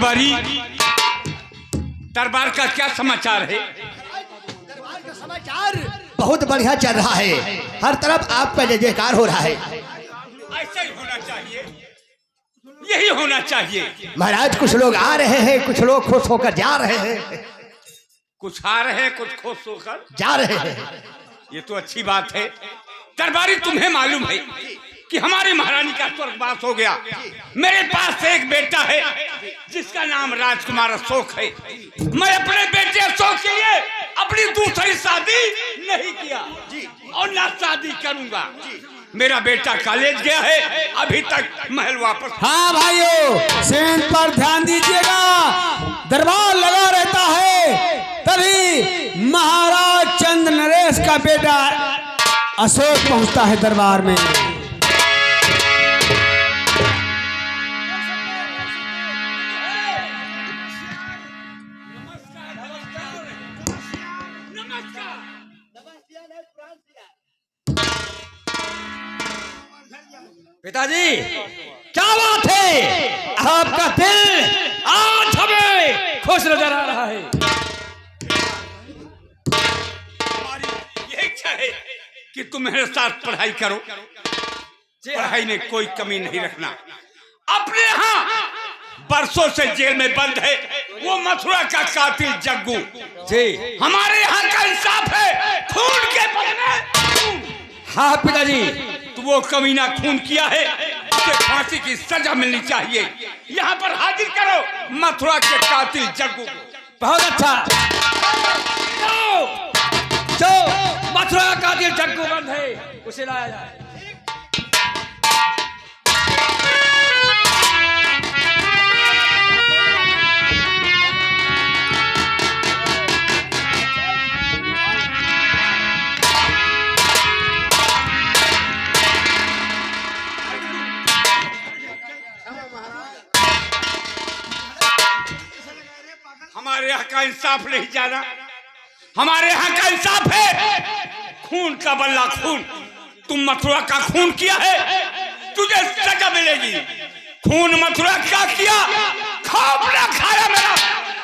दरबारी, दरबार का क्या समाचार है? दरबार का समाचार बहुत बढ़िया चल रहा है। हर तरफ आपका जय जयकार हो रहा है। ऐसा ही होना चाहिए, यही होना चाहिए। महाराज कुछ लोग आ रहे हैं, कुछ लोग खुश होकर जा रहे हैं। कुछ आ रहे हैं, कुछ खुश होकर जा रहे हैं। ये तो अच्छी बात है। दरबारी, तुम्हें मालूम है कि हमारी महारानी का स्वर्गवास हो गया। मेरे पास एक बेटा है जिसका नाम राजकुमार अशोक है। मैं अपने बेटे अशोक के लिए अपनी दूसरी शादी नहीं किया और ना शादी करूंगा। मेरा बेटा कॉलेज गया है, अभी तक महल वापस। हाँ भाइयों, सेंट पर ध्यान दीजिएगा। दरबार लगा रहता है, तभी महाराज चंद नरेश का बेटा अशोक पहुंचता है दरबार में। पिताजी, क्या बात है? आपका दिल आज हमें खुश नजर आ रहा है। हमारी ये इच्छा है कि तुम मेरे साथ पढ़ाई करो। पढ़ाई में कोई कमी नहीं रखना। अपने यहाँ बरसों से जेल में बंद है वो मथुरा का कातिल जग्गू जी। हमारे यहाँ का इंसाफ है, खून के बदले। हाँ पिताजी, तो वो कमीना खून किया है, उसे फांसी की सजा मिलनी चाहिए। यहाँ पर हाजिर करो मथुरा के कातिल जग्गू को। बहुत अच्छा। जो मथुरा का कातिल जग्गू बंद है उसे लाया जाए। हमारे यहाँ का इंसाफ नहीं जाना। हमारे यहाँ का इंसाफ है, खून का बल्ला खून। तुम मथुरा का खून किया है, तुझे सजा मिलेगी। खून मथुरा का किया, खौफ ना खाया मेरा।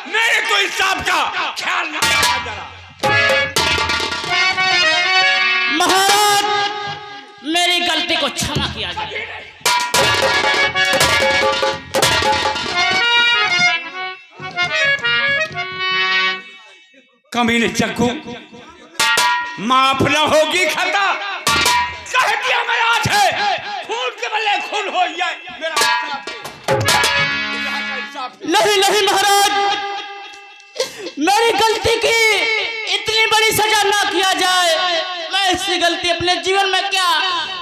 मेरे तो इंसाफ का ख्याल ना रखा जरा। महाराज, मेरी गलती को क्षमा किया जाए। कमीने जग्गू, माफ न होगी खता। कह दिया मैं आज है, खून के बल्ले खून हो जाए मेरा इंसाफ है। नहीं नहीं महाराज, मेरी गलती की इतनी बड़ी सजा ना किया जाए। मैं इसकी गलती अपने जीवन में क्या,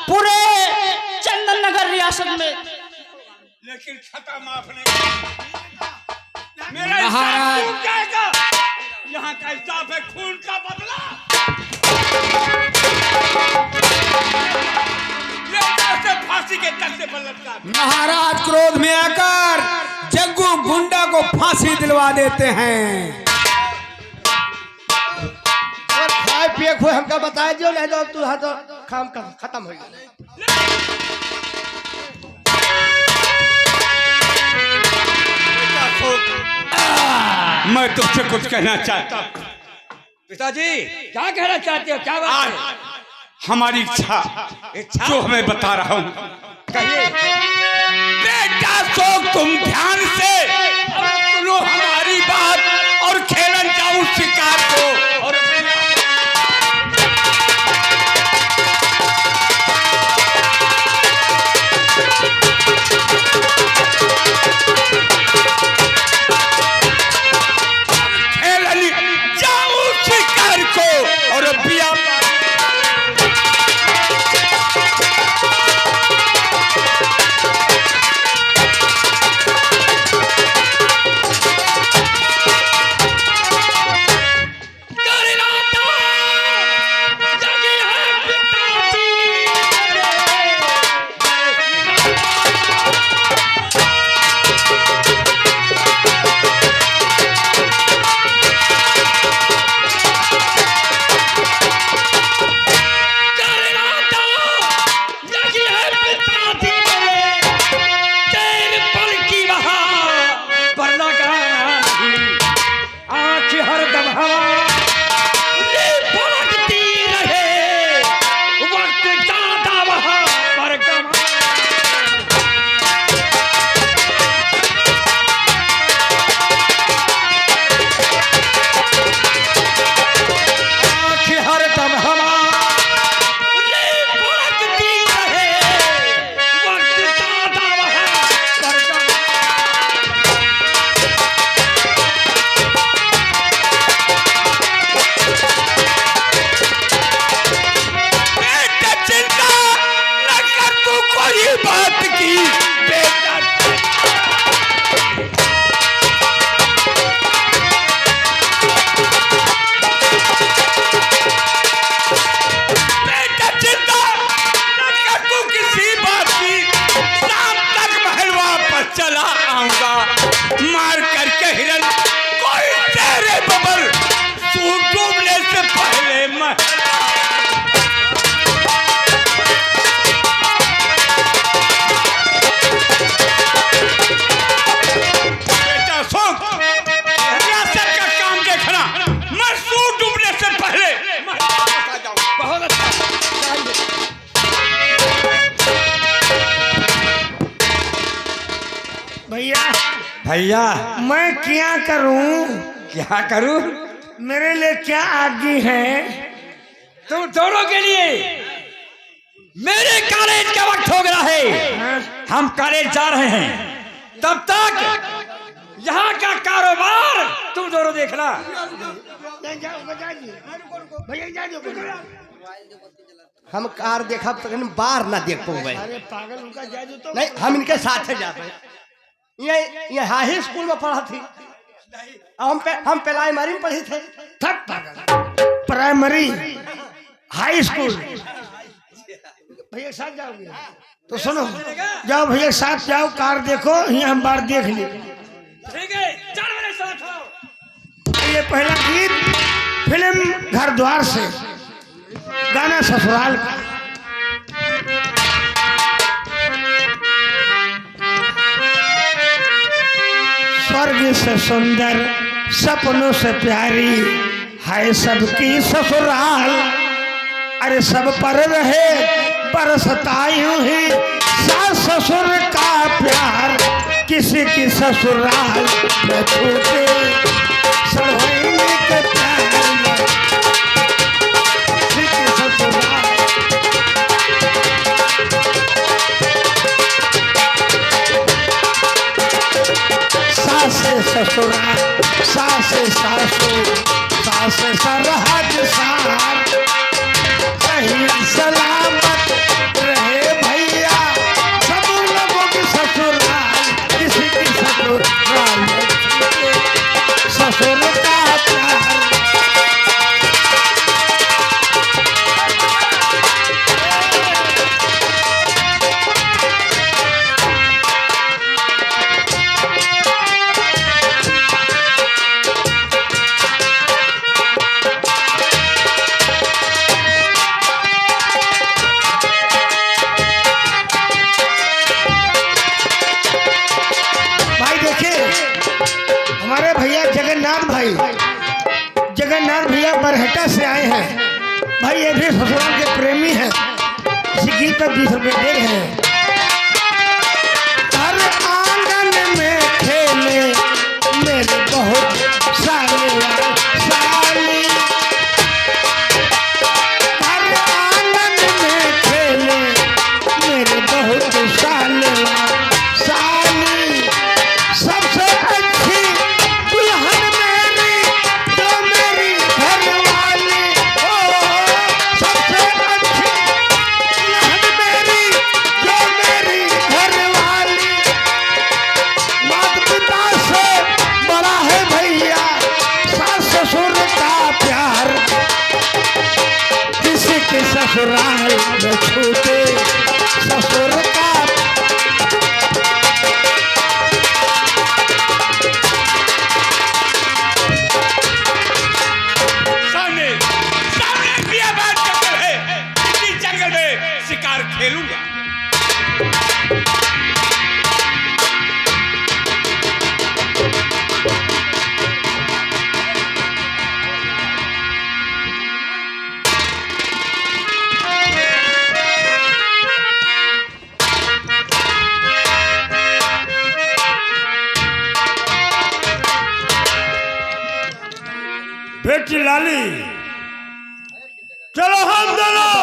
पूरे चंदन नगर रियासत में, लेकिन खता माफ नहीं। मेरा इंसाफ टूट जाएगा। यहाँ का इंसाफ है, खून का बदला। ये फांसी के तख्ते पर लटका। महाराज क्रोध में आकर जग्गू गुंडा को फांसी दिलवा देते हैं। और खाए पिए हुए हमका बताए जो, नहीं तो तू तो काम खत्म हो गया। मैं तुझसे कुछ कहना चाहता। पिताजी, क्या कहना चाहते हो? क्या बात है? आज हमारी इच्छा जो हमें बता रहा हूँ, कहिए। बेटा अशोक, तुम ध्यान से सुनो हमारी बात और खेलन जाऊं शिकार को। और भैया मैं क्या करूं? क्या करूं? मेरे लिए क्या आज्ञा है? तुम दोनों के लिए मेरे कॉलेज का वक्त हो गया है। हम कॉलेज जा रहे हैं, तब तक यहाँ का कारोबार तुम दोनों देखना। हम कार देखा तो बाहर ना देख पाऊंगे। अरे पागल, उनका जादू तो नहीं, हम इनके साथ है जाते हैं। ये हाई स्कूल में पढ़ा थी, हम प्राइमरी में पढ़े थे। थक पागल, प्राइमरी हाई स्कूल। भैया साथ जाओगे तो सुनो, जाओ भैया साथ जाओ, कार देखो, यहाँ हम बार देख ली। ठीक है, चल मेरे साथ आओ। ये पहला गीत फिल्म घर द्वार से, गाना ससुराल का। स्वर्ग से सुंदर सपनों से प्यारी है सबकी ससुराल। अरे सब पर रहे बरसता यूं ही सास ससुर का प्यार। किसी की ससुराल न छूटे सड़ोइने के प्यार में। किसी की ससुराल सास ससुराल, सास सासू, सास सरहद सार। सही सलामत रहे भैया सब लोगों की ससुराल। किसी की ससुराल ससुर का प्यार। हमारे भैया जगन्नाथ भैया बरहटा से आए हैं। भाई ये भी ससुराल के प्रेमी हैं। इसी गीत पर 20 रुपए दे रहे हैं। हर आंगन में खेले मेरे बहुत साली। हर आंगन में खेले मेरे बहुत साली। सबसे अच्छी दुल्हन मेरी जो मेरी घरवाली। ओ सबसे अच्छी दुल्हन मेरी जो मेरी घरवाली। माता पिता से बड़ा है भैया सास ससुर का प्यार। किसी के ससुराल में छूटे ससुर का। शिकार खेलूंगा। बेटी लाली, चलो हम दोनों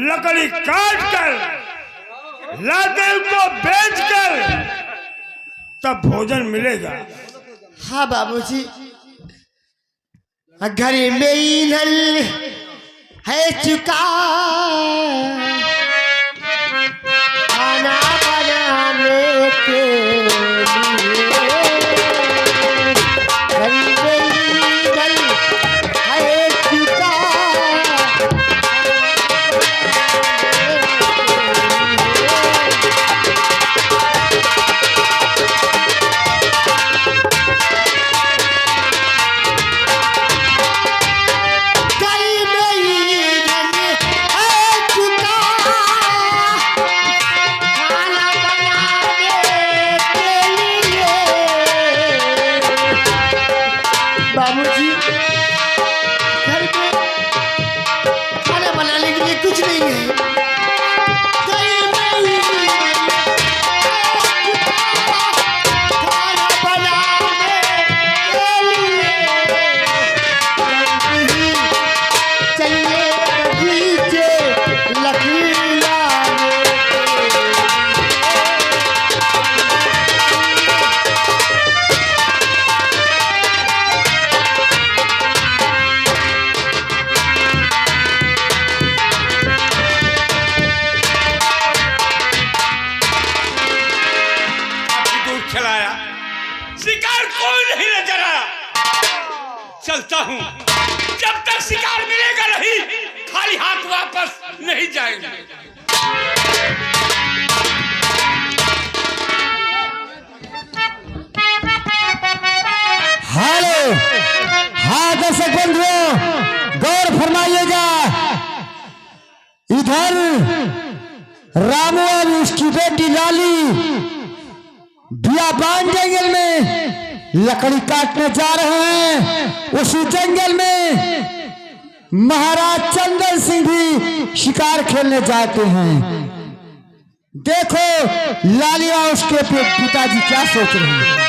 लकड़ी काट कर लादेव को बेच कर तब भोजन मिलेगा। हाँ बाबूजी, घर में ईंधन है चुका, खाना बनाने के लिए। घर में ईंधन है चुका, घर में ईंधन है चुका। चलता हूँ। जब तक शिकार मिलेगा नहीं, खाली हाथ वापस नहीं जाएंगे। हेलो, हाँ दर्शक बंधुओं, गौर फरमाइएगा। इधर रामू और उसकी बेटी लाली बियाबान जंगल में लकड़ी काटने जा रहे हैं। उसी जंगल में महाराज चंदन सिंह भी शिकार खेलने जाते हैं। देखो लाली और उसके पिताजी क्या सोच रहे हैं।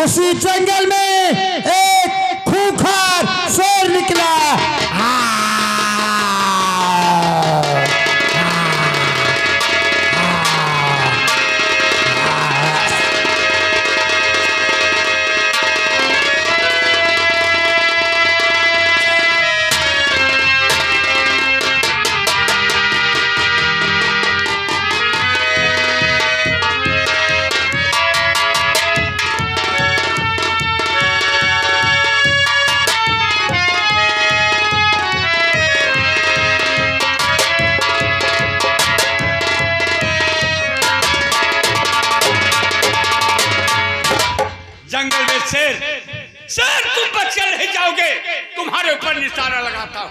उसी जंगल में एक खूंखार शेर निकला। जंगल में शेर, शेर तुम बच कर नहीं जाओगे, तुम्हारे ऊपर निशाना लगाता हूँ।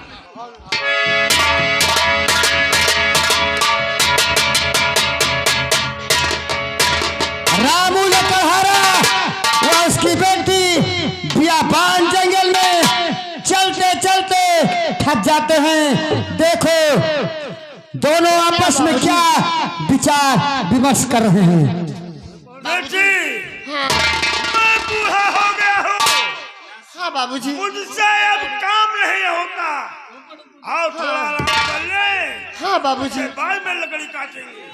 रामू लकड़हारा व उसकी बेटी बियाबान जंगल में चलते चलते थक जाते हैं। देखो दोनों आपस में क्या विचार विमर्श कर रहे हैं। बूढ़ा हो गया हूँ। हाँ बाबूजी। मुझसे अब काम नहीं होता। आओ थोड़ा आराम कर ले। हाँ बाबूजी। बाद में लकड़ी काटेंगे।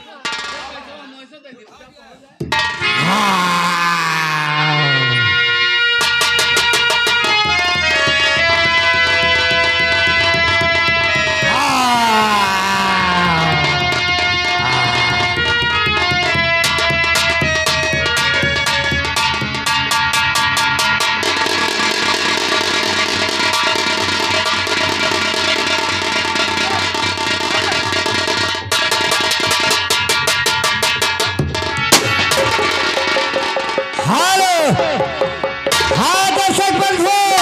हाँ दर्शक बंधुओं,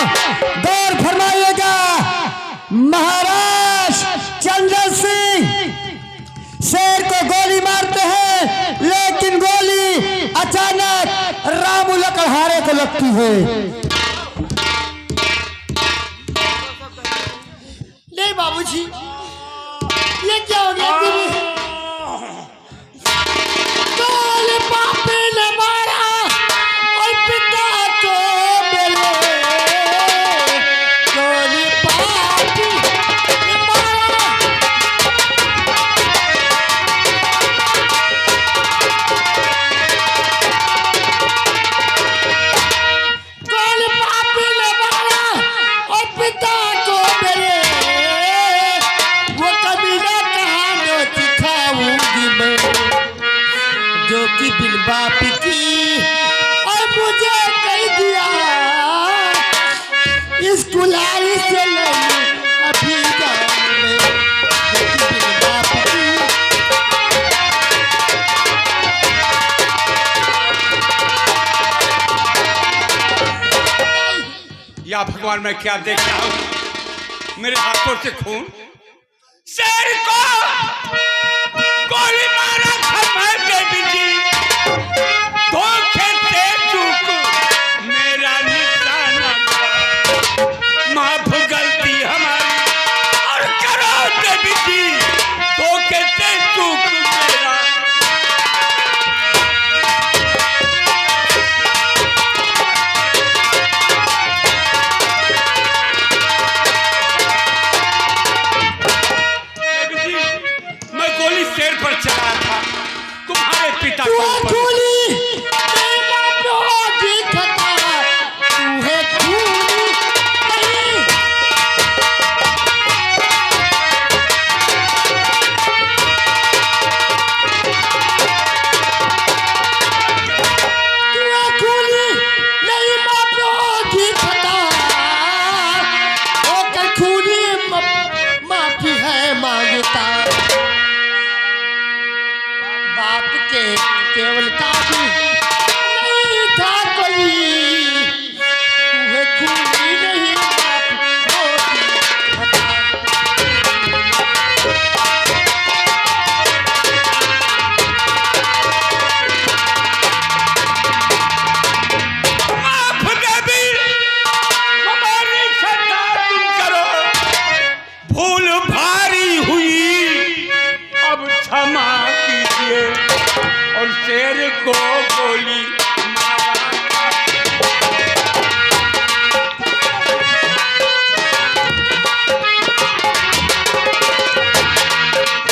गौर फरमाइएगा। महाराज चंदन सिंह शेर को गोली मारते हैं, लेकिन गोली अचानक रामू लकड़हारे को लगती है। नहीं बाबूजी, ये क्या हो गया? गोली पापी ने मारा और पिता को मिले। गोली पापी ने मारा। गोली पापी ने मारा और पिता को मिले। या भगवान मैं क्या देख रहा हूं? मेरे हाथों से खून। शेर को गोली मारा था मैं देवी जी, धोखे से चूक मेरा निशाना, माफ गलती हमारी और करो देवी जी, धोखे से चूक मेरा। शेर पर चला था तुम्हारे पिता को केवल काफी नहीं था कोई, तुम्हें खूनी नहीं माफ देवी हमारी खता तुम करो, भूल भारी हुई अब क्षमा कीजिए, और शेर को गोली मारा,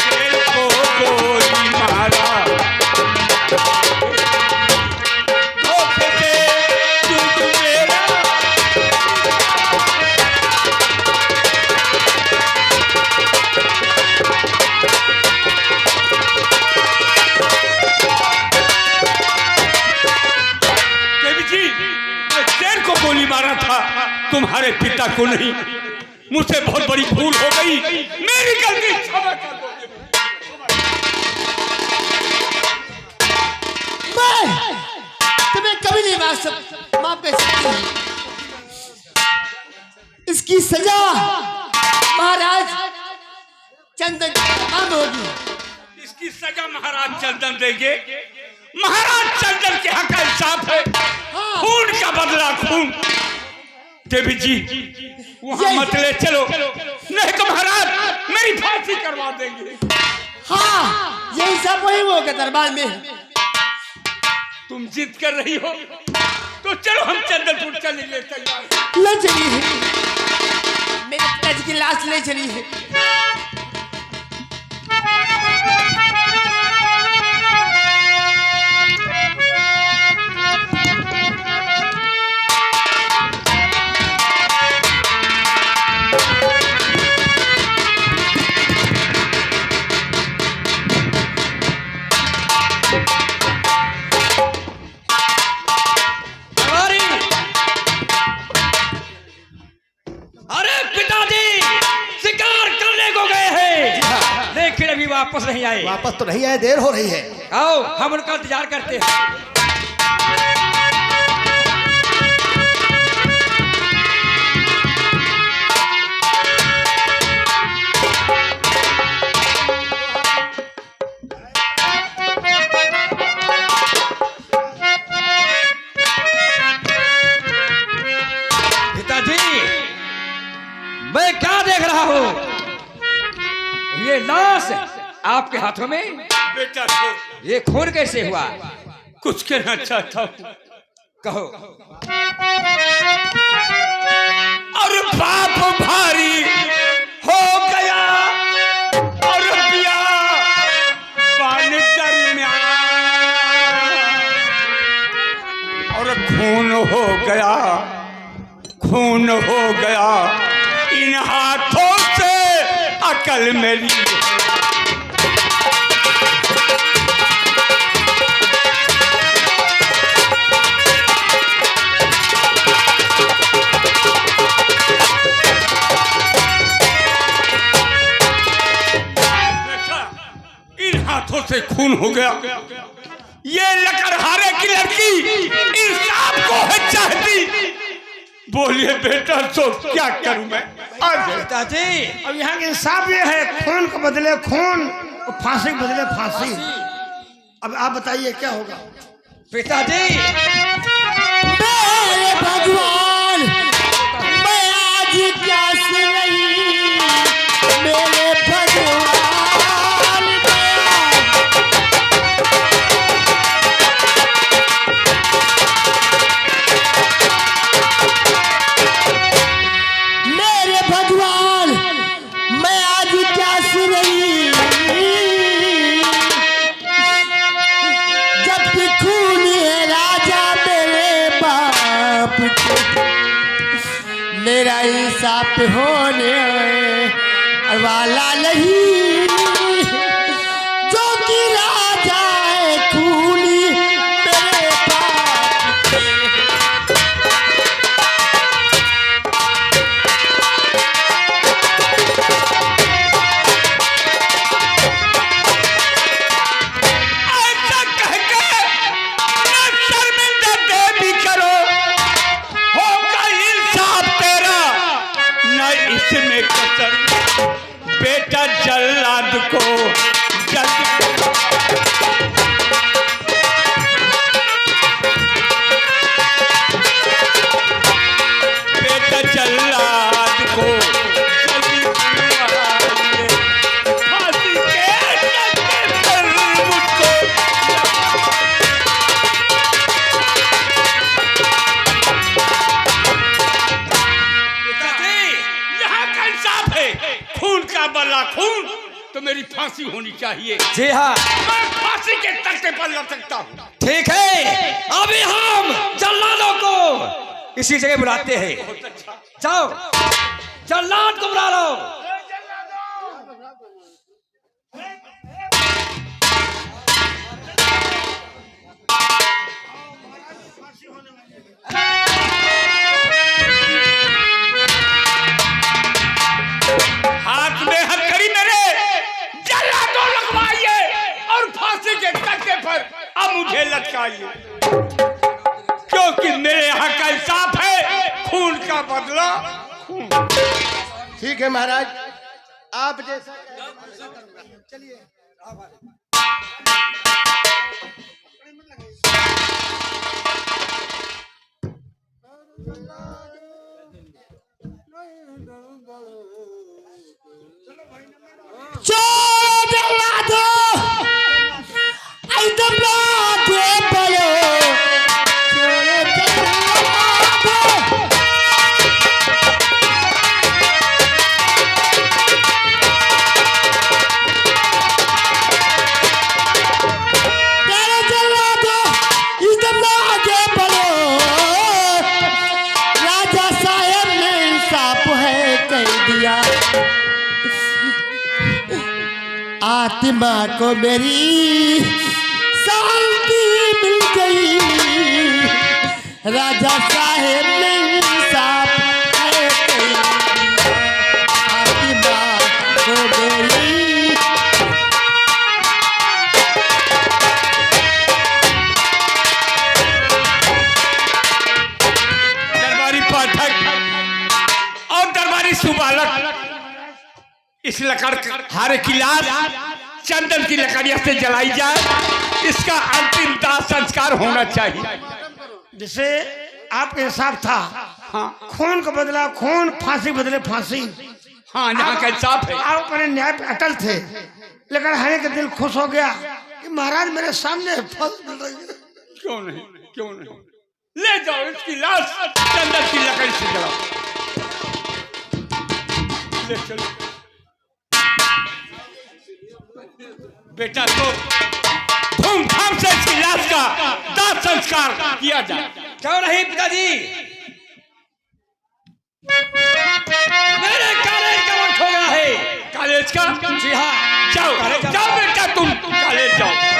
शेर को गोली मारा, धोखे से चूक मेरा। शेर को गोली मारा था, तुम्हारे पिता को नहीं। मुझसे बहुत बड़ी भूल हो गई, मेरी गलती क्षमा कर दो। मैं तुम्हें कभी नहीं माफ कर सकती। इसकी सजा महाराज चंदन होगी। इसकी सजा महाराज चंदन देंगे। महाराज चंदन के हक का इंसाफ है, खून का बदला खून। देवी जी वहां मत ले चलो, नहीं तो महाराज मेरी फांसी करवा देंगे। हाँ, यही सब वही वो के दरबार में। तुम जिद कर रही हो तो चलो हम चंदनपुर चलेंगे। ले चलिए, मेरे पिताजी की लाश ले चलिए। वापस नहीं आए। वापस तो नहीं आए, देर हो रही है। आओ हम उनका इंतजार करते हैं। पिताजी मैं क्या देख रहा हूँ? ये लाश आपके हाथों में? बेटा ये खून कैसे हुआ? कुछ कहना चाहता हूँ, कहो। और पाप भारी हो गया और पिया पानी दरमियान, और खून हो गया, खून हो गया इन हाथों से अकल मेरी। हाथों से खून हो गया। ये लकड़हारे की लड़की इंसाफ को है चाहती, बोलिए बेटा, तो क्या करूं मैं? आज पिताजी अब यहाँ के इंसाफ ये है, खून के बदले खून और फांसी के बदले फांसी। अब आप बताइए क्या होगा? पिताजी मेरे भगवान, मैं आज क्या से रही, मेरे भगवान मेरे भगवान, मैं आज क्या से रही, जबकि खून है राजा मेरे बाप के, मेरा इंसाफ होने वाला नहीं, जो कि राजा है खूनी मेरे बाप के। ऐसा कह के न शर्मिंदा दे भी करो, होगा इंसाफ तेरा न इसमें कसर। बेटा जल्लाद को बेटा जल्लाद को जल्दी बुलवाइए, फांसी के डंडे पर मुझको पिताजी यहाँ का इंसाफ है, खून का बदला खून, तो मेरी फांसी होनी चाहिए। जी हाँ मैं फांसी के तख्ते पर लटकता हूँ। ठीक है, अभी हम जल्लादों को इसी जगह बुलाते हैं। जाओ जल्लाद को बुला लो। हाथ में हथकड़ी मेरे जल्लादों लगवाइए और फांसी के तख्ते पर अब मुझे लटकाइए, क्योंकि मेरे यहाँ का इंसाफ है, खून का बदला खून। ठीक है महाराज, आप जैसा चलिए। चोर जल्लादो, एकदम लागे पड़ो, चोर जल्लादो। तेरे जल्लादो, एकदम लागे पड़ो, राजा साहब ने इंसाफ है कह दिया, आत्मा को मेरी शांति मिल गई, राजा साहेब ने इंसाफ है कह दिया, आत्मा को मेरी। दरबारी पाठक और दरबारी सुबालक, इस लकड़ हारे की लाश चंदन की लकड़ियों से जलाई जाए, इसका अंतिम दाह संस्कार होना चाहिए। जैसे आपके इंसाफ था, हाँ खून का बदला खून, फांसी बदले फांसी। हाँ, यहाँ का इंसाफ है। आप अपने न्याय पे अटल थे, लेकिन हरे का दिल खुश हो गया कि महाराज मेरे सामने फंस गए। क्यों नहीं, क्यों नहीं, ले जाओ इसकी लाश चंदन की लकड़ी से जलाओ। ले चलो बेटा, तो धूमधाम से इसकी लाश का दाह संस्कार किया जाए। क्यों नहीं पिताजी, मेरे कॉलेज का वक्त हो गया है। कॉलेज का? जी हाँ जाओ जाओ बेटा, तुम कॉलेज जाओ।